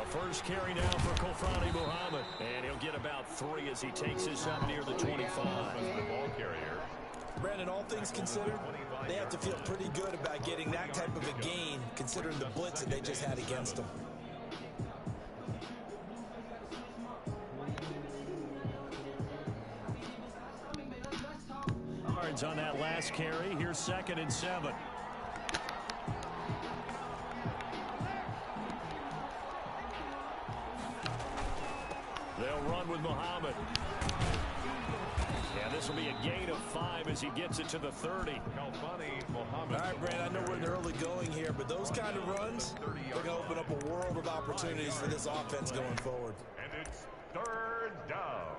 First carry now for Kofrani Muhammad. And he'll get about 3 as he takes this up near the 25. The ball carrier. Brandon, all things considered, they have to feel pretty good about getting that type of a gain, considering the blitz that they just had against them. Yards on that last carry. Here's 2nd and 7. They'll run with Muhammad. And this will be a gain of 5 as he gets it to the 30. All right, Brand, I know we're in the early going here, but those kind of runs, they're going to open up a world of opportunities for this offense going forward. And it's 3rd down.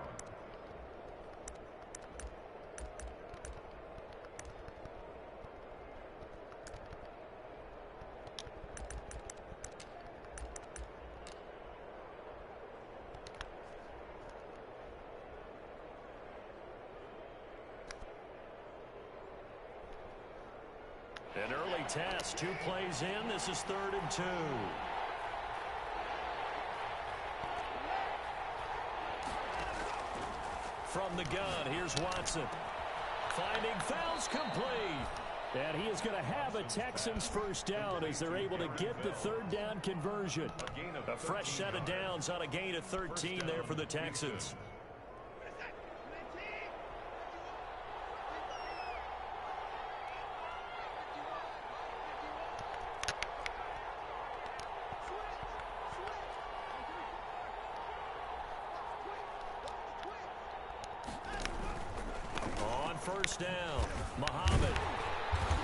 An early test, 2 plays in. This is 3rd and 2. From the gun, here's Watson. Finding fouls complete. And he is going to have a Texans first down as they're able to get the 3rd down conversion. A fresh set of downs on a gain of 13 there for the Texans. First down, Muhammad.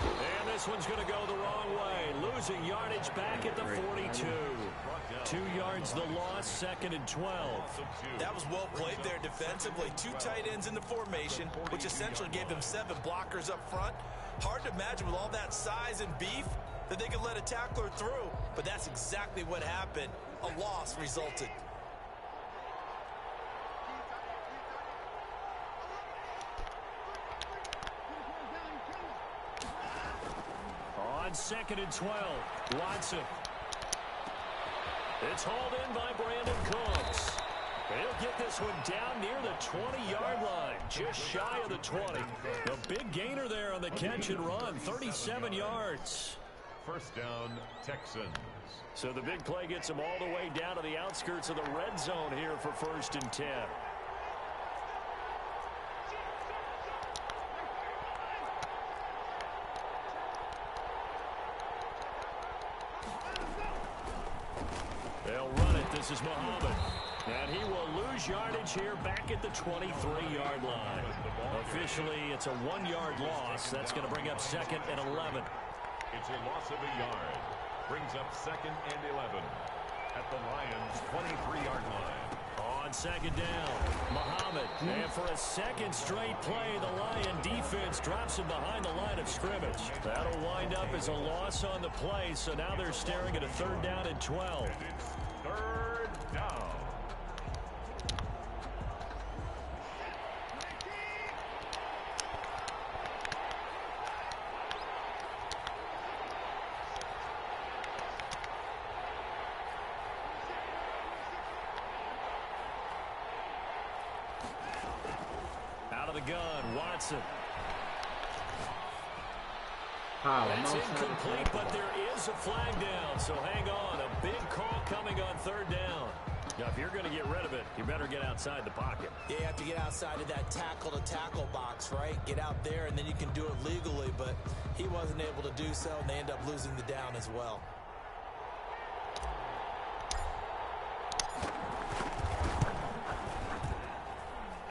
And this one's going to go the wrong way. Losing yardage back at the 42. 2 yards the loss, 2nd and 12. That was well played there defensively. 2 tight ends in the formation, which essentially gave them 7 blockers up front. Hard to imagine with all that size and beef that they could let a tackler through. But that's exactly what happened. A loss resulted. On 2nd and 12, Watson. It's hauled in by Brandon Cooks. He'll get this one down near the 20-yard line, just shy of the 20. A big gainer there on the catch and run, 37 yards. First down, Texans. So the big play gets him all the way down to the outskirts of the red zone here for 1st and 10. They'll run it. This is Muhammad. And he will lose yardage here back at the 23-yard line. Officially, it's a 1-yard loss. That's going to bring up 2nd and 11. It's a loss of a yard. Brings up 2nd and 11 at the Lions' 23-yard line. On 2nd down, Muhammad. And for a 2nd straight play, the Lion defense drops him behind the line of scrimmage. That'll wind up as a loss on the play, so now they're staring at a 3rd down and 12. And it's 3rd down. Out of the gun, Watson. That's incomplete, but there is a flag down, so hang on. A big call coming on 3rd down. Now, if you're going to get rid of it, you better get outside the pocket. Yeah, you have to get outside of that tackle-to-tackle box, right? Get out there, and then you can do it legally, but he wasn't able to do so, and they end up losing the down as well.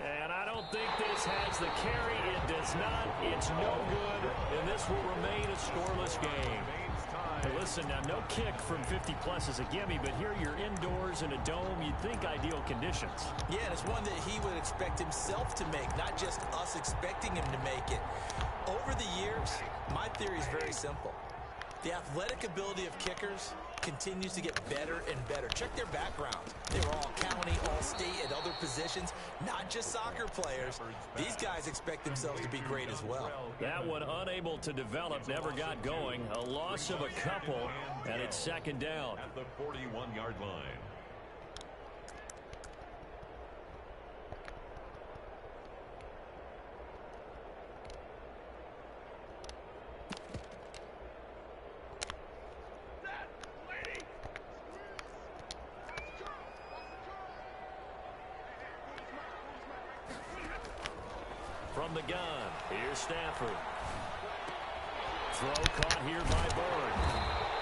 And I don't think this has the carry. It does not. It's no good, and this will remain a scoreless game. Hey, listen, now no kick from 50-plus is a gimme, but here you're indoors in a dome. You'd think ideal conditions. Yeah, and it's one that he would expect himself to make, not just us expecting him to make it. Over the years, my theory is very simple. The athletic ability of kickers continues to get better and better. Check their backgrounds. They were all county, all state, at other positions, not just soccer players. These guys expect themselves to be great as well. That one unable to develop, never got going. A loss of a couple, and it's 2nd down. At the 41-yard line. the gun. Here's Stafford. Throw caught here by Bird.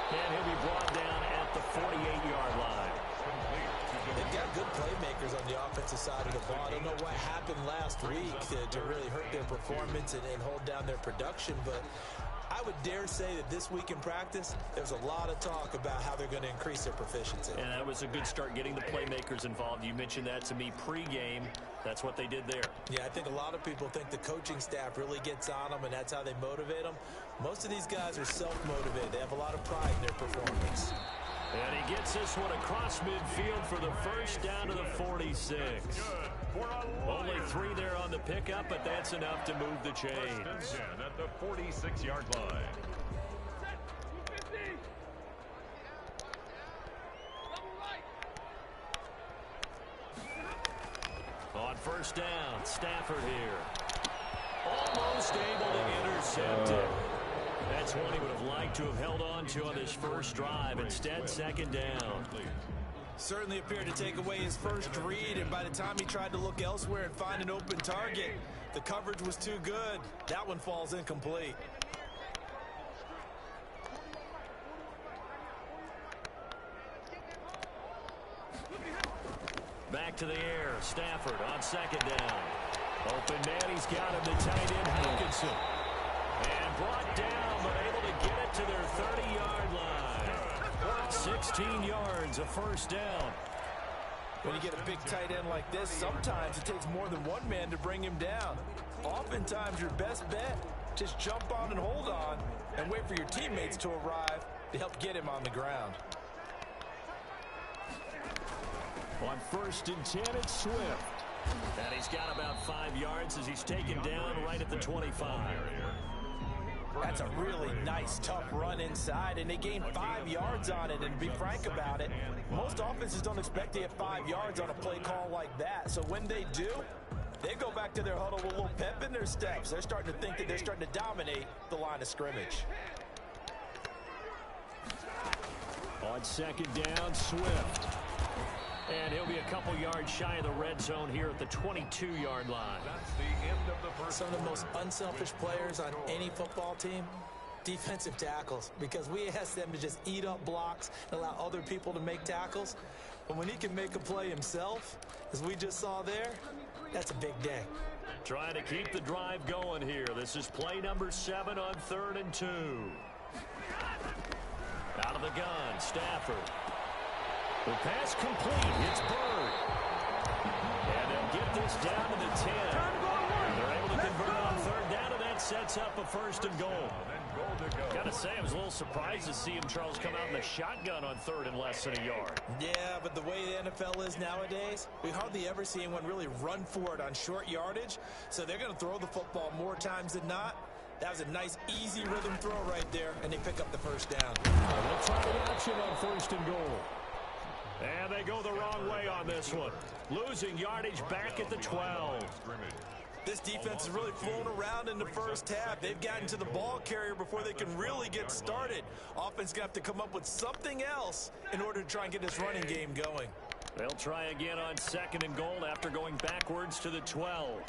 And he'll be brought down at the 48-yard line. They've got good playmakers on the offensive side of the ball. I don't know what happened last week to really hurt their performance and hold down their production, but I would dare say that this week in practice, there's a lot of talk about how they're going to increase their proficiency. And that was a good start getting the playmakers involved. You mentioned that to me pregame. That's what they did there. Yeah, I think a lot of people think the coaching staff really gets on them, and that's how they motivate them. Most of these guys are self-motivated. They have a lot of pride in their performance. And he gets this one across midfield for the first down to the 46. Only 3 there on the pickup, but that's enough to move the chains. At the 46-yard line. On first down, Stafford here. Almost able to intercept it. That's one he would have liked to have held on to on this first drive. Instead, second down. Certainly appeared to take away his first read, and by the time he tried to look elsewhere and find an open target, the coverage was too good. That one falls incomplete. Back to the air. Stafford on second down. Open man. He's got him. The tight end, Hawkinson. And brought down, but able to get it to their 30-yard line. 16 yards, a first down. When you get a big tight end like this, sometimes it takes more than one man to bring him down. Oftentimes, your best bet, just jump on and hold on and wait for your teammates to arrive to help get him on the ground. On first and 10, it's Swift. And he's got about 5 yards as he's taken down right at the 25. That's a really nice, tough run inside, and they gained 5 yards on it. And to be frank about it, most offenses don't expect to get 5 yards on a play call like that. So when they do, they go back to their huddle with a little pep in their steps. They're starting to think that they're starting to dominate the line of scrimmage. On second down, Swift. And he'll be a couple yards shy of the red zone here at the 22-yard line. That's the end of the first. Some of the most unselfish players on any football team, defensive tackles, because we ask them to just eat up blocks and allow other people to make tackles. But when he can make a play himself, as we just saw there, that's a big day. Trying to keep the drive going here. This is play number 7 on 3rd and 2. Out of the gun, Stafford. The pass complete. It's Bird. And they'll get this down to the 10. They're able to convert on 3rd down, and that sets up a 1st and goal. Got to say, I was a little surprised to see him, Charles, come out in the shotgun on 3rd and less than a yard. Yeah, but the way the NFL is nowadays, we hardly ever see anyone really run for it on short yardage. So they're going to throw the football more times than not. That was a nice, easy rhythm throw right there, and they pick up the 1st down. They'll try the option on 1st and goal. And they go the wrong way on this one. Losing yardage back at the 12. This defense has really flown around in the first half. They've gotten to the ball carrier before they can really get started. Offense going to have to come up with something else in order to try and get this running game going. They'll try again on 2nd and goal after going backwards to the 12.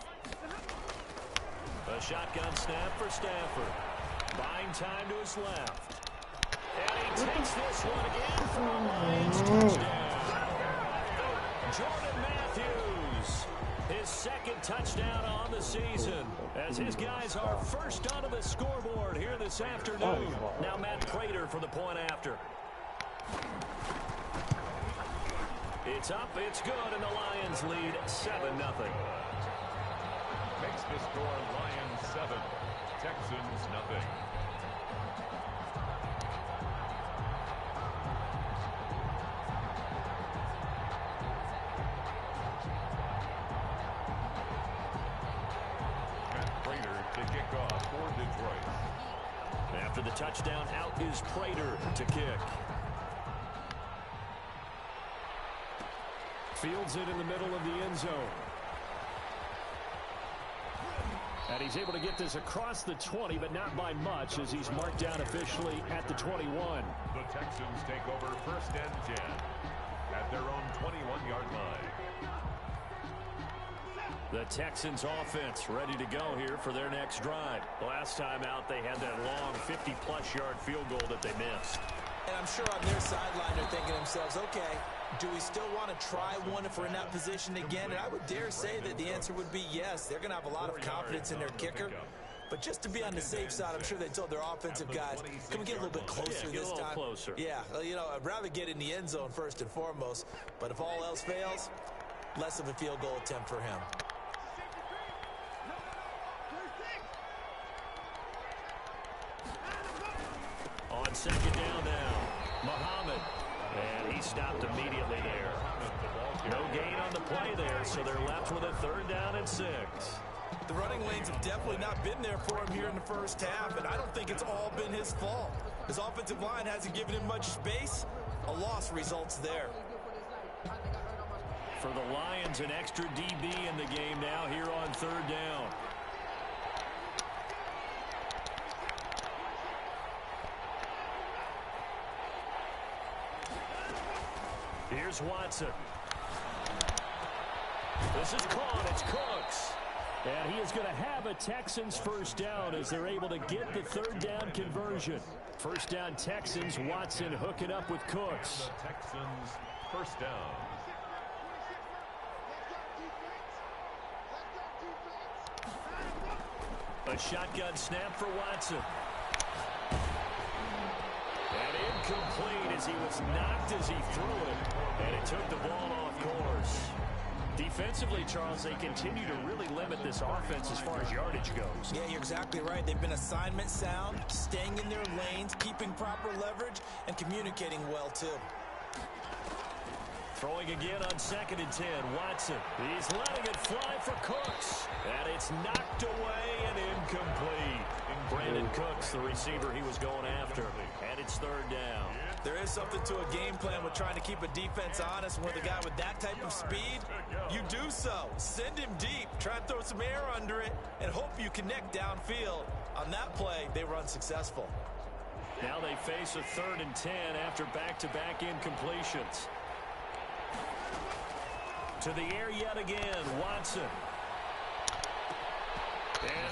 A shotgun snap for Stafford. Buying time to his left. And he takes this one again for a Lions touchdown. Jordan Matthews, his 2nd touchdown on the season, as his guys are first onto the scoreboard here this afternoon. Now Matt Prater for the point after. It's up, it's good, and the Lions lead 7-0. Makes the score Lions 7, Texans nothing. After the touchdown, out is Prater to kick. Fields it in the middle of the end zone. And he's able to get this across the 20, but not by much, as he's marked down officially at the 21. The Texans take over 1st and 10 at their own 21-yard line. The Texans offense ready to go here for their next drive. Last time out, they had that long 50-plus yard field goal that they missed. And I'm sure on their sideline they're thinking to themselves, okay, do we still want to try one if we're in that position again? And I would dare say that the answer would be yes. They're going to have a lot of confidence in their kicker. But just to be on the safe side, I'm sure they told their offensive guys, can we get a little bit closer this time? Closer. Yeah, well, you know, I'd rather get in the end zone first and foremost. But if all else fails, less of a field goal attempt for him. On second down now, Muhammad. And he stopped immediately there. No gain on the play there, so they're left with a 3rd down and 6. The running lanes have definitely not been there for him here in the first half, and I don't think it's all been his fault. His offensive line hasn't given him much space. A loss results there. For the Lions, an extra DB in the game now here on 3rd down. Here's Watson. This is caught. It's Cooks. And he is going to have a Texans 1st down as they're able to get the 3rd down conversion. 1st down Texans. Watson hooking up with Cooks. The Texans 1st down. A shotgun snap for Watson. And incomplete as he was knocked as he threw it. And it took the ball off course. Defensively, Charles, they continue to really limit this offense as far as yardage goes. Yeah, you're exactly right. They've been assignment sound, staying in their lanes, keeping proper leverage, and communicating well, too. Throwing again on 2nd and 10. Watson. He's letting it fly for Cooks. And it's knocked away and incomplete. Brandon Cooks, the receiver he was going after. And it's 3rd down. There is something to a game plan with trying to keep a defense honest. With a guy with that type of speed, you do so. Send him deep. Try and throw some air under it and hope you connect downfield. On that play, they were unsuccessful. Now they face a 3rd and 10 after back-to-back incompletions. To the air yet again, Watson.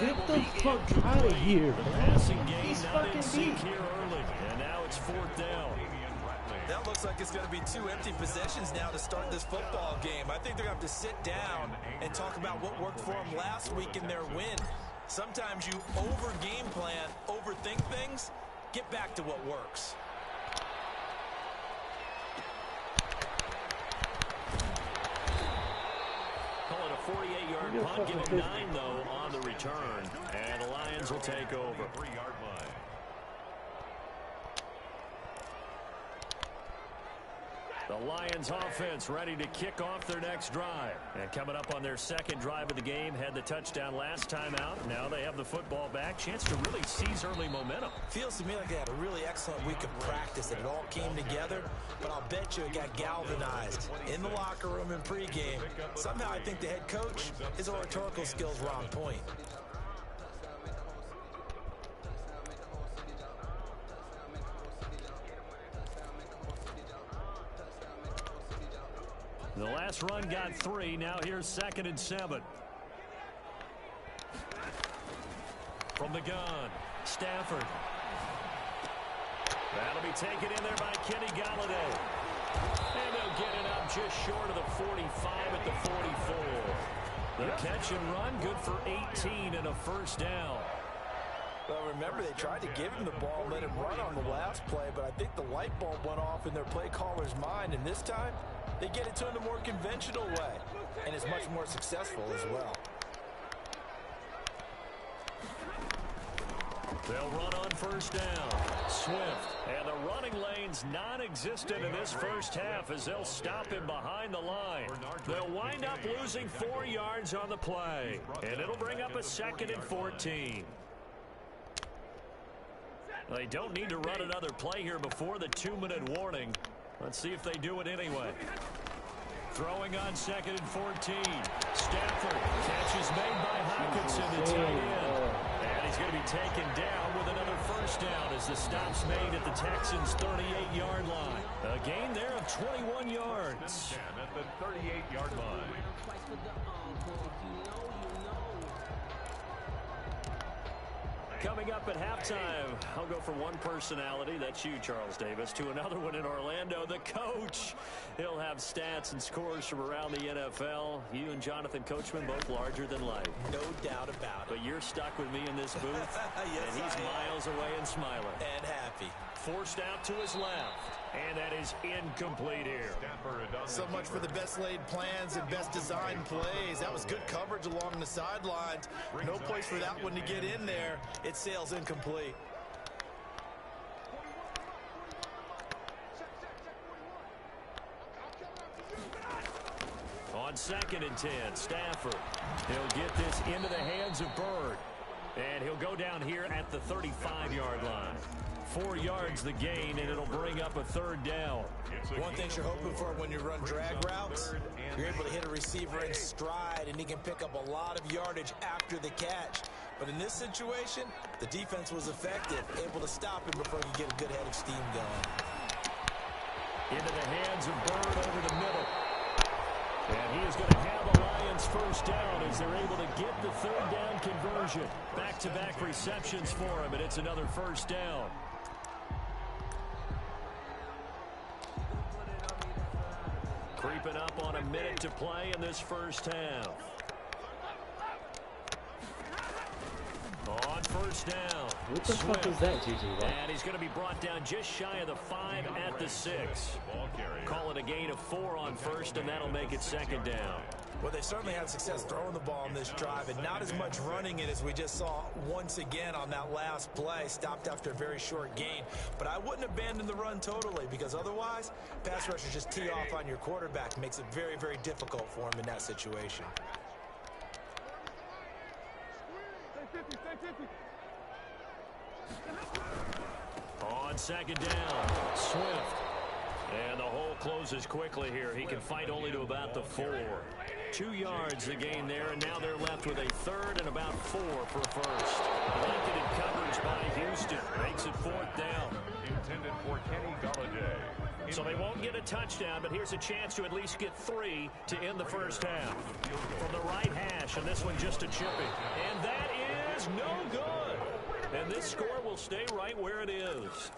Get the fuck out of here, the man. passing game He's not fucking in sync deep. here early. And now it's 4th down. That looks like it's going to be 2 empty possessions now to start this football game. I think they're going to have to sit down and talk about what worked for them last week in their win. Sometimes you over-game plan, overthink things, get back to what works. Call it a 48-yard punt, giving 9, though, on the return. And the Lions will take over. 3-yard line. The Lions offense ready to kick off their next drive. And coming up on their 2nd drive of the game, had the touchdown last time out. Now they have the football back. Chance to really seize early momentum. Feels to me like they had a really excellent week of practice and it all came together, but I'll bet you it got galvanized in the locker room in pregame. Somehow I think the head coach, his oratorical skills were on point. The last run got 3. Now here's 2nd and 7. From the gun, Stafford. That'll be taken in there by Kenny Galladay. And they'll get it up just short of the 45 at the 44. The catch and run, good for 18 and a 1st down. Well, remember, they tried to give him the ball, let him run on the last play, but I think the light bulb went off in their play caller's mind, and this time, they get it to him the more conventional way, and it's much more successful as well. They'll run on 1st down. Swift. And the running lane's non-existent in this first half as they'll stop him behind the line. They'll wind up losing 4 yards on the play. And it'll bring up a 2nd and 14. They don't need to run another play here before the 2-minute warning. Let's see if they do it anyway. Throwing on 2nd and 14. Stafford. Catch is made by Hockenson, the tight end. And he's going to be taken down with another first down as the stop's made at the Texans' 38-yard line. A gain there of 21 yards. At the 38-yard line. Coming up at halftime, I'll go from one personality, that's you, Charles Davis, to another one in Orlando, the coach. He'll have stats and scores from around the NFL. You and Jonathan Coachman, both larger than life. No doubt about it. But you're stuck with me in this booth, yes, and he's miles away and smiling. And happy. Forced out to his left. And that is incomplete here. So much for the best laid plans and best designed plays. That was good coverage along the sidelines. No place for that one to get in there. It sails incomplete. On 2nd and 10, Stafford. He'll get this into the hands of Bird. And he'll go down here at the 35-yard line. 4 yards the gain, and it'll bring up a third down. One thing you're hoping for when you run drag routes, you're able to hit a receiver in stride, and he can pick up a lot of yardage after the catch. But in this situation, the defense was effective, able to stop him before he could get a good head of steam going. Into the hands of Bird over the middle. And he is going to have the Lions first down as they're able to get the third down conversion. Back-to-back receptions for him, and it's another first down. Creeping up on a minute to play in this first half. On first down. What the fuck is that, Gigi? And he's going to be brought down just shy of the 5 at the 6. Call it a gain of 4 on first, and that'll make it 2nd down. Well, they certainly had success throwing the ball in this drive, and not as much running it as we just saw once again on that last play. Stopped after a very short gain. But I wouldn't abandon the run totally, because otherwise, pass rushers just tee off on your quarterback. Makes it very, very difficult for him in that situation. On 2nd down, Swift. And the hole closes quickly here. He can fight only to about the 4. 2 yards the gain there, and now they're left with a 3rd and about 4 for first. Blanketed coverage by Houston. Makes it 4th down. Intended for Kenny Galladay. So they won't get a touchdown, but here's a chance to at least get 3 to end the first half. From the right hash, and this one just a chipping. And that is no good. And this score will stay right where it is.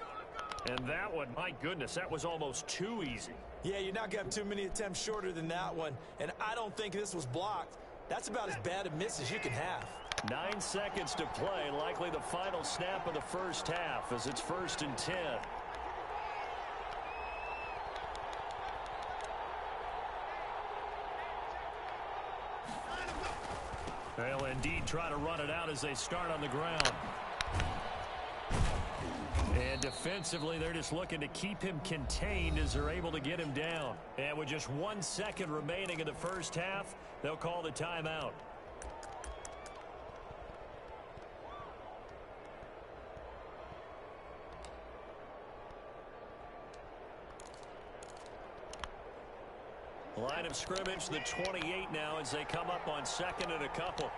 And that one, my goodness, that was almost too easy. Yeah, you're not going to have too many attempts shorter than that one. And I don't think this was blocked. That's about as bad a miss as you can have. 9 seconds to play, likely the final snap of the first half as it's 1st and 10. They'll indeed try to run it out as they start on the ground. And defensively, they're just looking to keep him contained as they're able to get him down. And with just 1 second remaining in the first half, they'll call the timeout. Line of scrimmage, the 28 now as they come up on 2nd and a couple.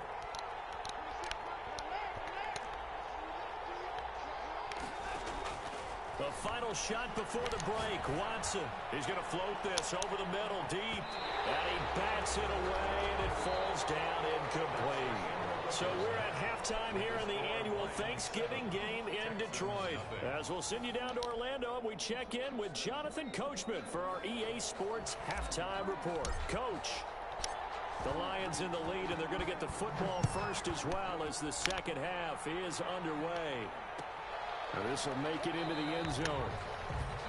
The final shot before the break. Watson, he's going to float this over the middle deep. And he bats it away, and it falls down incomplete. So we're at halftime here in the annual Thanksgiving game in Detroit. As we'll send you down to Orlando, and we check in with Jonathan Coachman for our EA Sports Halftime Report. Coach, the Lions in the lead, and they're going to get the football first as well as the second half is underway. This will make it into the end zone.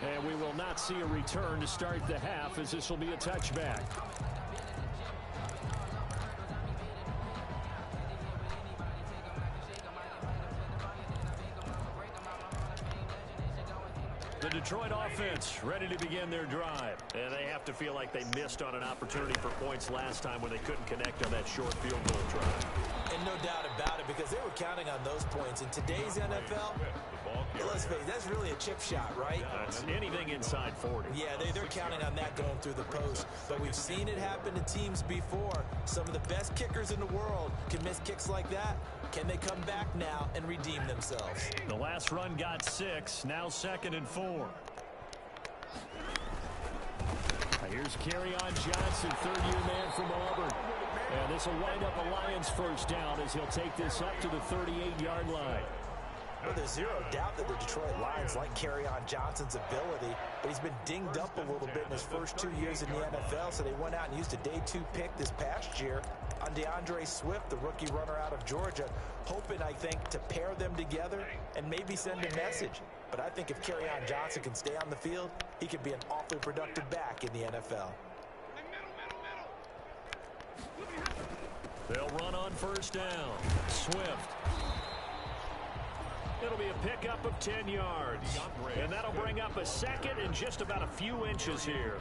And we will not see a return to start the half as this will be a touchback. The Detroit offense ready to begin their drive. And they have to feel like they missed on an opportunity for points last time when they couldn't connect on that short field goal drive. And no doubt about it, because they were counting on those points. In today's NFL, Let's face it, that's really a chip shot, right? That's anything inside 40. Yeah, they're counting on that going through the post. But we've seen it happen to teams before. Some of the best kickers in the world can miss kicks like that. Can they come back now and redeem themselves? The last run got 6. Now 2nd and 4. Here's Kerryon Johnson, third-year man from Auburn. And this will wind up a Lions first down as he'll take this up to the 38-yard line. Well, there's zero doubt that the Detroit Lions like Kerryon Johnson's ability, but he's been dinged up a little bit in his first 2 years in the NFL, so they went out and used a day 2 pick this past year on DeAndre Swift, the rookie runner out of Georgia, hoping, I think, to pair them together and maybe send a message. But I think if Kerryon Johnson can stay on the field, he could be an awfully productive back in the NFL. They'll run on first down. Swift. It'll be a pickup of 10 yards. And that'll bring up a 2nd and just about a few inches here.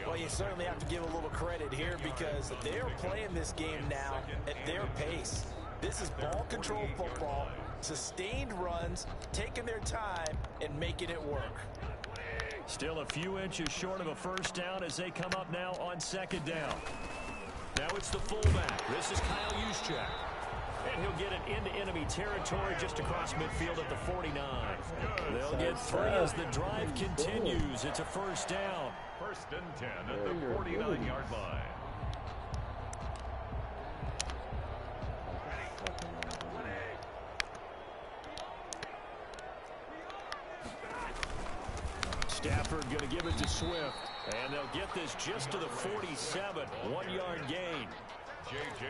Well, you certainly have to give a little credit here because they're playing this game now at their pace. This is ball control football, sustained runs, taking their time and making it work. Still a few inches short of a first down as they come up now on 2nd down. Now it's the fullback. This is Kyle Juszczyk. And he'll get it into enemy territory just across midfield at the 49. They'll get 3 as the drive continues. It's a first down. 1st and 10 at the 49-yard line. Stafford going to give it to Swift. And they'll get this just to the 47. 1-yard gain.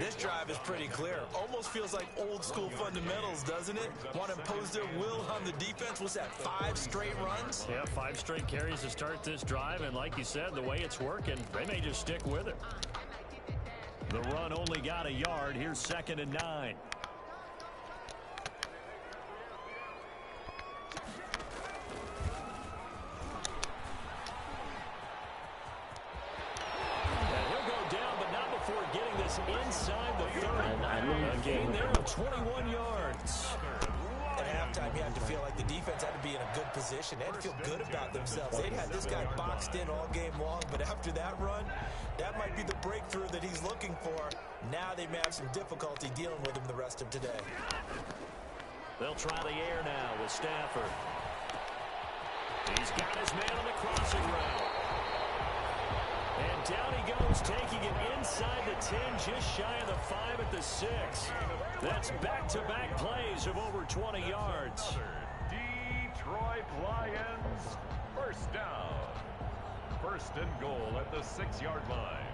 This drive is pretty clear. Almost feels like old school fundamentals, doesn't it? Want to impose their will on the defense. Was that 5 straight runs? Yeah, 5 straight carries to start this drive. And like you said, the way it's working, they may just stick with it. The run only got a yard. Here's 2nd and 9. Inside the 30. A gain there of 21 yards. At halftime, you have to feel like the defense had to be in a good position. They had to feel good about themselves. They'd had this guy boxed in all game long, but after that run, that might be the breakthrough that he's looking for. Now they may have some difficulty dealing with him the rest of today. They'll try the air now with Stafford. He's got his man on the crossing route. And down he goes, taking it inside the 10, just shy of the 5 at the 6. That's back-to-back plays of over 20 yards. Detroit Lions, first down. 1st and goal at the 6-yard line.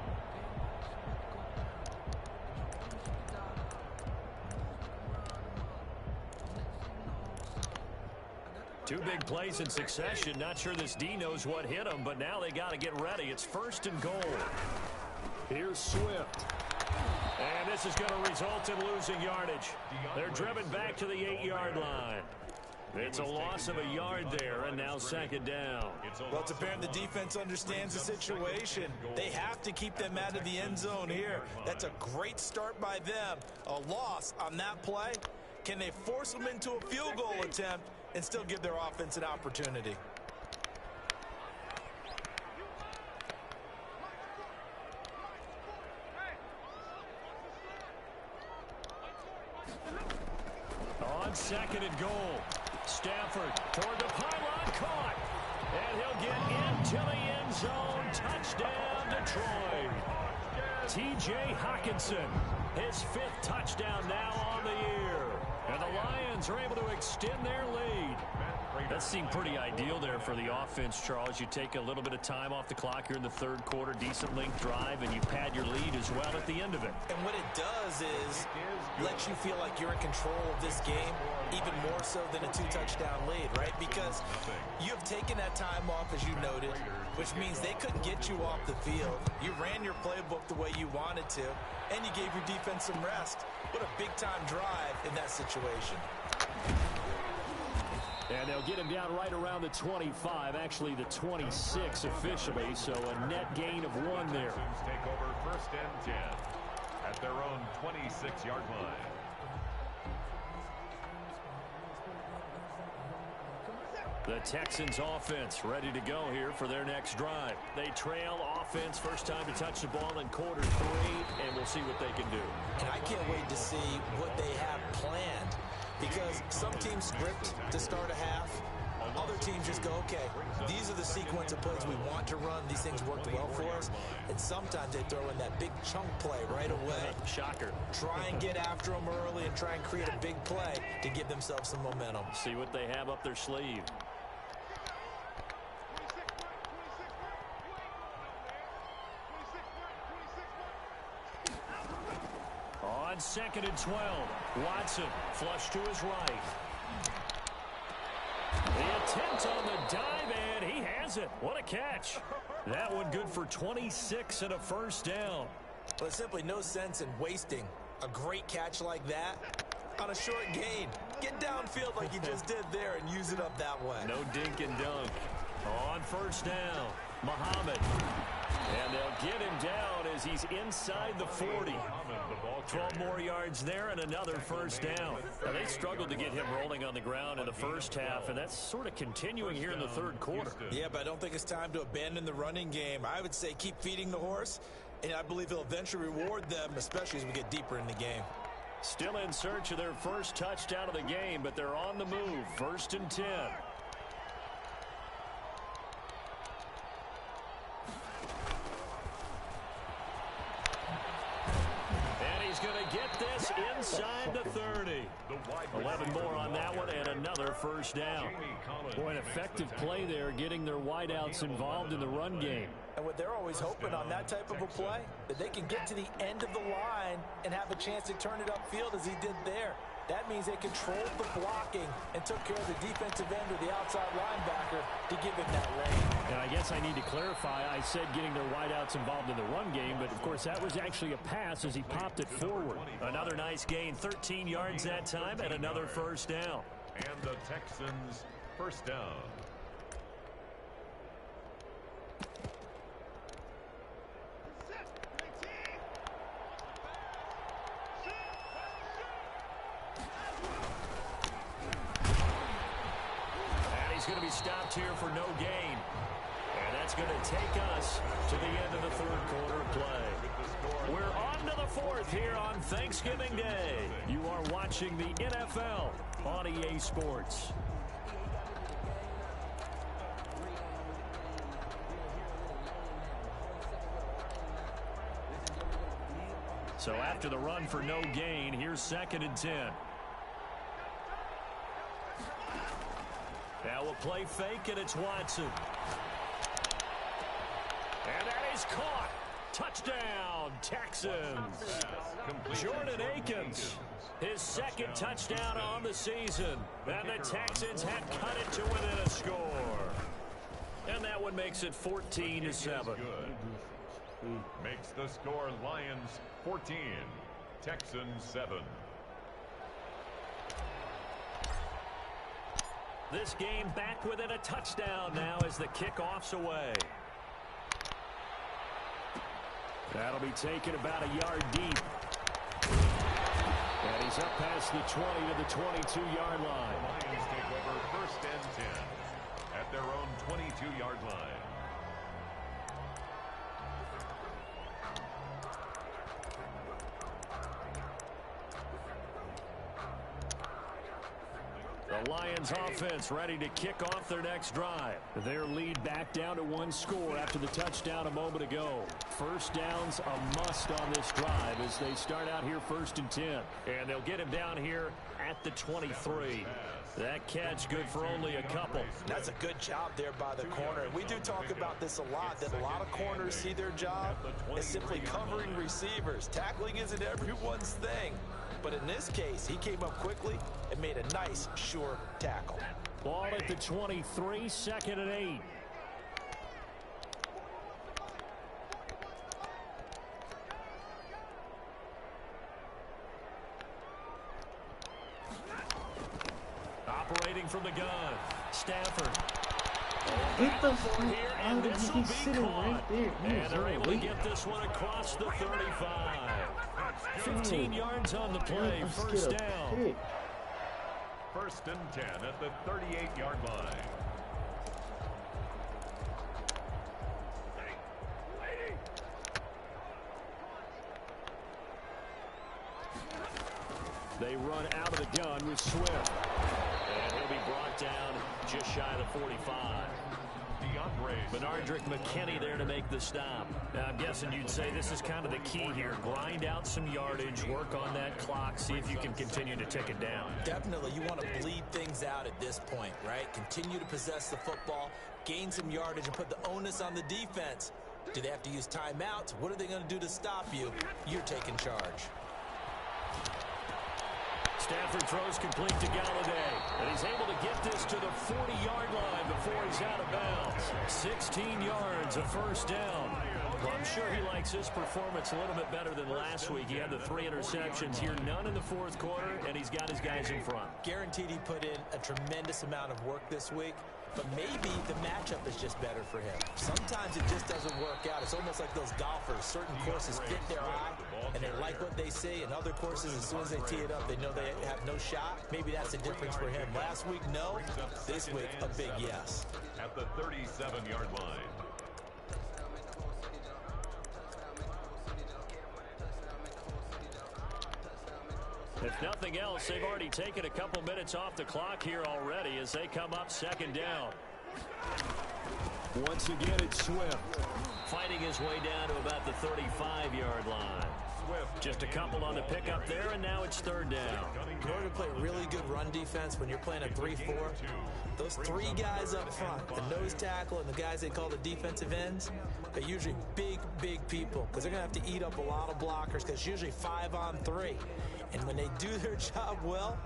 Two big plays in succession. Not sure this D knows what hit him, but now they got to get ready. It's 1st and goal. Here's Swift. And this is going to result in losing yardage. They're driven back to the 8-yard line. It's a loss of a yard there, and now 2nd down. Well, it's apparent the defense understands the situation. They have to keep them out of the end zone here. That's a great start by them. A loss on that play. Can they force them into a field goal attempt and still give their offense an opportunity? On 2nd and goal, Stafford toward the pylon, caught. And he'll get into the end zone. Touchdown, Detroit. T.J. Hockenson, his 5th touchdown now on the year. And the Lions are able to extend their lead. That seemed pretty ideal there for the offense, Charles. You take a little bit of time off the clock here in the 3rd quarter, decent length drive, and you pad your lead as well at the end of it. And what it does is lets you feel like you're in control of this game, even more so than a 2-touchdown lead, right? Because you have taken that time off, as you noted, which means they couldn't get you off the field. You ran your playbook the way you wanted to, and you gave your defense some rest. What a big-time drive in that situation. And they'll get him down right around the 25, actually the 26 officially, so a net gain of 1 there. Take over 1st and 10 at their own 26-yard line. The Texans offense ready to go here for their next drive. They trail offense, first time to touch the ball in quarter 3, and we'll see what they can do. And I can't wait to see what they have planned, because some teams script to start a half. Other teams just go, okay, these are the sequence of plays we want to run. These things worked well for us. And sometimes they throw in that big chunk play right away. Shocker. Try and get after them early and try and create a big play to give themselves some momentum. See what they have up their sleeve. On 2nd and 12, Watson flush to his right. The attempt on the dive, and he has it. What a catch. That one good for 26 and a first down. Well, there's simply no sense in wasting a great catch like that on a short gain. Get downfield like you just did there and use it up that way. No dink and dunk. On first down, Muhammad. And they'll get him down as he's inside the 40. 12 more yards there and another first down. Now, they struggled to get him rolling on the ground in the first half, and that's sort of continuing here in the third quarter. Yeah, but I don't think it's time to abandon the running game. I would say keep feeding the horse, and I believe he'll eventually reward them, especially as we get deeper in the game. Still in search of their first touchdown of the game, but they're on the move. 1st and 10. He's going to get this inside the 30. 11 more on that one and another first down. Boy, an effective play there, getting their wideouts involved in the run game. And what they're always hoping on that type of a play, that they can get to the end of the line and have a chance to turn it upfield as he did there. That means they controlled the blocking and took care of the defensive end or the outside linebacker to give him that lane. And I guess I need to clarify, I said getting their wideouts involved in the run game, but of course that was actually a pass as he popped it forward. Another nice gain, 13 yards that time, and another first down. And the Texans first down. He's going to be stopped here for no gain. And that's going to take us to the end of the third quarter play. We're on to the 4th here on Thanksgiving Day. You are watching the NFL on EA Sports. So after the run for no gain, here's 2nd and 10. Now we'll play fake, and it's Watson. And that is caught. Touchdown, Texans. Jordan Akins, his 2nd touchdown on the season. And the Texans have cut it to within a score. And that one makes it 14-7. Makes the score Lions 14, Texans 7. This game back within a touchdown now as the kickoff's away. That'll be taken about a yard deep. And he's up past the 20 to the 22-yard line. The Lions take over 1st and 10 at their own 22-yard line. The Lions offense ready to kick off their next drive. Their lead back down to 1 score after the touchdown a moment ago. First down's a must on this drive as they start out here 1st and 10. And they'll get him down here at the 23. That catch good for only a couple. That's a good job there by the corner. We do talk about this a lot, that a lot of corners see their job as simply covering receivers. Tackling isn't everyone's thing. But in this case, he came up quickly and made a nice, sure tackle. Ball at the 23, 2nd and 8. Operating from the gun, Stafford. Get the fuck out of here. He's sitting right there. And they're able to get this one across the 35. 15 yards on the play, first down. 1st and 10 at the 38-yard line. They run out of the gun with Swift. And he'll be brought down just shy of the 45. Benardrick McKinney there to make the stop. Now, I'm guessing you'd say this is kind of the key here. Grind out some yardage, work on that clock, see if you can continue to tick it down. Definitely, you want to bleed things out at this point, right? Continue to possess the football, gain some yardage, and put the onus on the defense. Do they have to use timeouts? What are they going to do to stop you? You're taking charge. Stafford throws complete to Galladay, and he's able to get this to the 40-yard line before he's out of bounds. 16 yards, a first down. Well, I'm sure he likes his performance a little bit better than last week. He had the 3 interceptions here, none in the fourth quarter, and he's got his guys in front. Guaranteed he put in a tremendous amount of work this week, but maybe the matchup is just better for him. Sometimes it just doesn't work out. It's almost like those golfers. Certain courses fit their eye, and they like what they see. And other courses, as soon as they tee it up, they know they have no shot. Maybe that's the difference for him. Last week, no. This week, a big yes. At the 37-yard line. If nothing else, they've already taken a couple minutes off the clock here already as they come up second down. Once again, it's Swift. Fighting his way down to about the 35-yard line. Swift just a couple on the pickup there, and now it's third down. In order to play really good run defense when you're playing a 3-4, those 3 guys up front, the nose tackle and the guys they call the defensive ends, they're usually big people because they're going to have to eat up a lot of blockers because it's usually 5-on-3. And when they do their job well,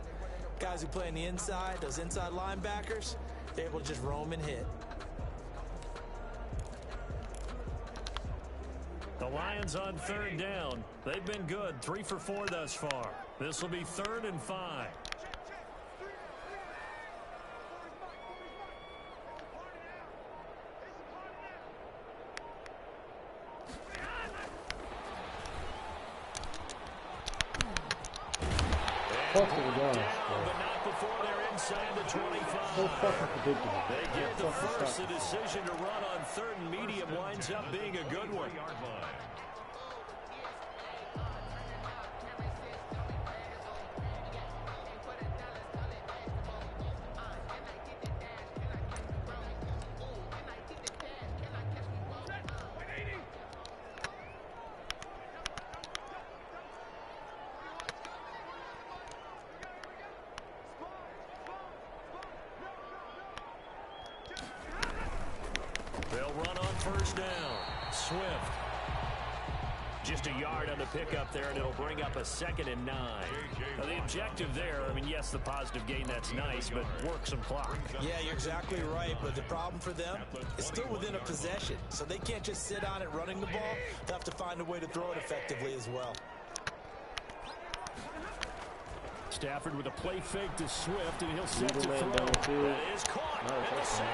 guys who play on the inside, those inside linebackers, they're able to just roam and hit. The Lions on third down. They've been good, 3 for 4 thus far. This will be 3rd and 5. Fuck it, Down, but not before they're inside the 25. So fucking ridiculous. They get the first. The decision to run on 3rd and medium winds up being a good one. They'll run on first down. Swift. Just a yard on the pickup there, and it'll bring up a 2nd and 9. Now, the objective there, I mean, yes, the positive gain, that's nice, but work some clock. Yeah, you're exactly right, but the problem for them is still within a possession, so they can't just sit on it running the ball. They'll have to find a way to throw it effectively as well. Stafford with a play fake to Swift, and he'll set to throw. That is caught at the 7.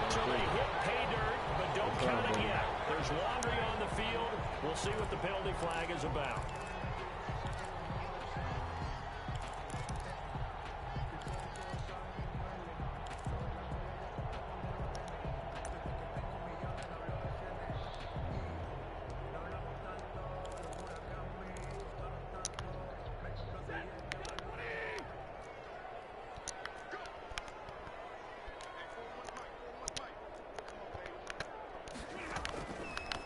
So they hit pay dirt, but don't count it yet. There's laundry on the field. We'll see what the penalty flag is about.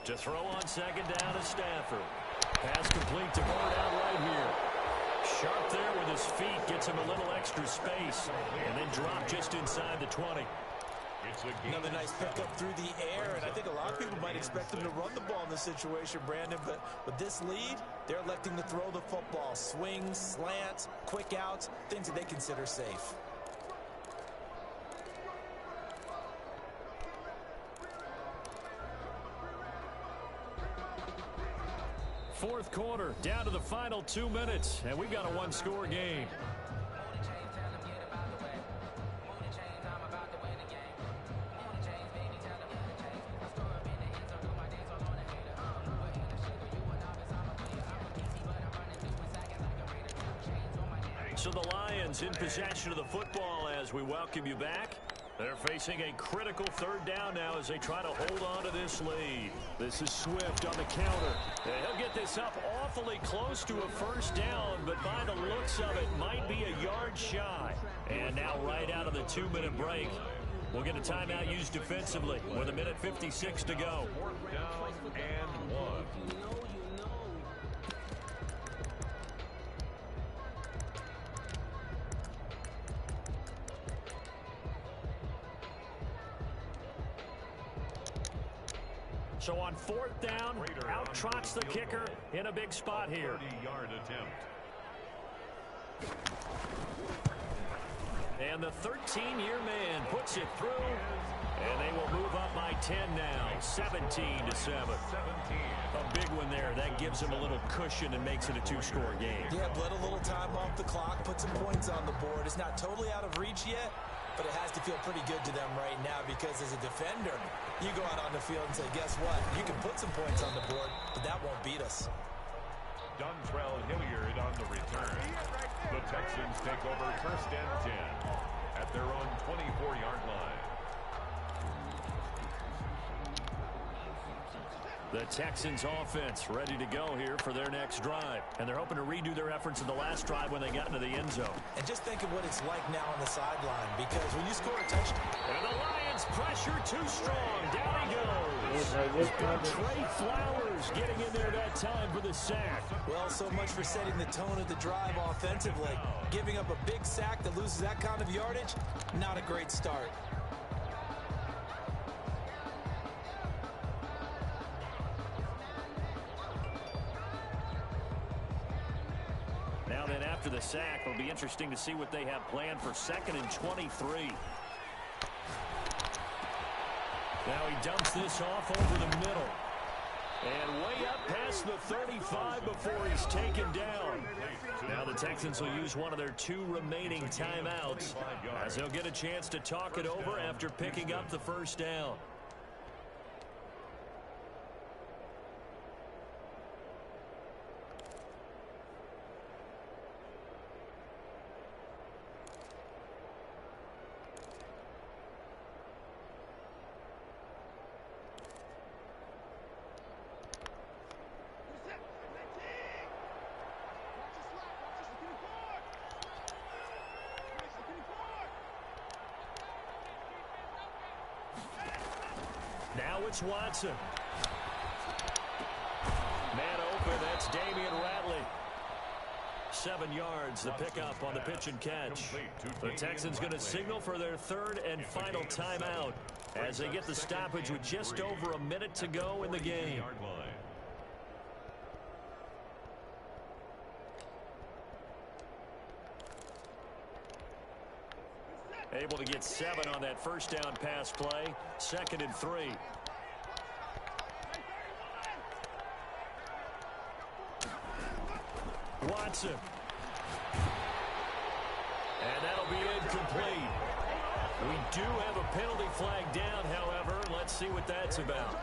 To throw on second down is Stafford. Pass complete to Bird out right here. Sharp there with his feet, gets him a little extra space, and then drop just inside the 20. Another nice pickup through the air, and I think a lot of people might expect them to run the ball in this situation, Brandon, but with this lead, they're electing to throw the football. Swings, slants, quick outs, things that they consider safe. Fourth quarter, down to the final 2 minutes, and we've got a 1-score game. So the Lions in possession of the football as we welcome you back. They're facing a critical third down now as they try to hold on to this lead. This is Swift on the counter. And he'll get this up awfully close to a first down, but by the looks of it, might be a yard shy. And now right out of the 2-minute break, we'll get a timeout used defensively with 1:56 to go. 4th down and 1. So on 4th down, out trots the kicker in a big spot here. 30-yard attempt. And the 13-year man puts it through, and they will move up by 10 now, 17-7. A big one there. That gives them a little cushion and makes it a 2-score game. Yeah, bled a little time off the clock, put some points on the board. It's not totally out of reach yet, but it has to feel pretty good to them right now because as a defender, you go out on the field and say, guess what? You can put some points on the board, but that won't beat us. Dontrell Hilliard on the return. The Texans take over 1st and 10 at their own 24-yard line. The Texans offense ready to go here for their next drive. And they're hoping to redo their efforts in the last drive when they got into the end zone. And just think of what it's like now on the sideline, because when you score a touchdown. And the Lions pressure too strong. Down he goes. Trey Flowers getting in there that time for the sack. Well, so much for setting the tone of the drive offensively. Giving up a big sack that loses that kind of yardage, not a great start. Now then, after the sack, it'll be interesting to see what they have planned for 2nd and 23. Now he dumps this off over the middle. And way up past the 35 before he's taken down. Now the Texans will use one of their 2 remaining timeouts as they'll get a chance to talk it over after picking up the first down. Now it's Watson. Man open, that's Damian Ratley. 7 yards, the pickup on the pitch and catch. The Texans going to signal for their 3rd and final timeout as they get the stoppage with just over a minute to go in the game. Able to get 7 on that first down pass play. 2nd and 3. Watson. And that'll be incomplete. We do have a penalty flag down, however. Let's see what that's about.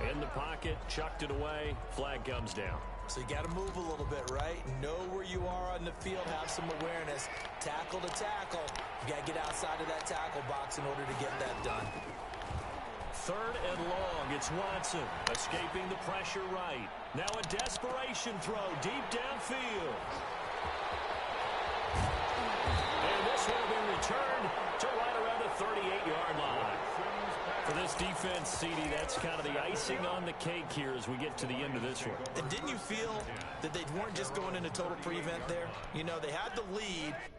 In the pocket, chucked it away. Flag comes down. So you got to move a little bit, right? Know where you are on the field, have some awareness. Tackle to tackle. You got to get outside of that tackle box in order to get that done. 3rd and long. It's Watson escaping the pressure right. Now a desperation throw deep downfield. And this one will be returned to right around the 38-yard line. For this defense, CD, that's kind of the icing on the cake here as we get to the end of this one. And didn't you feel that they weren't just going into total prevent there? You know, they had the lead.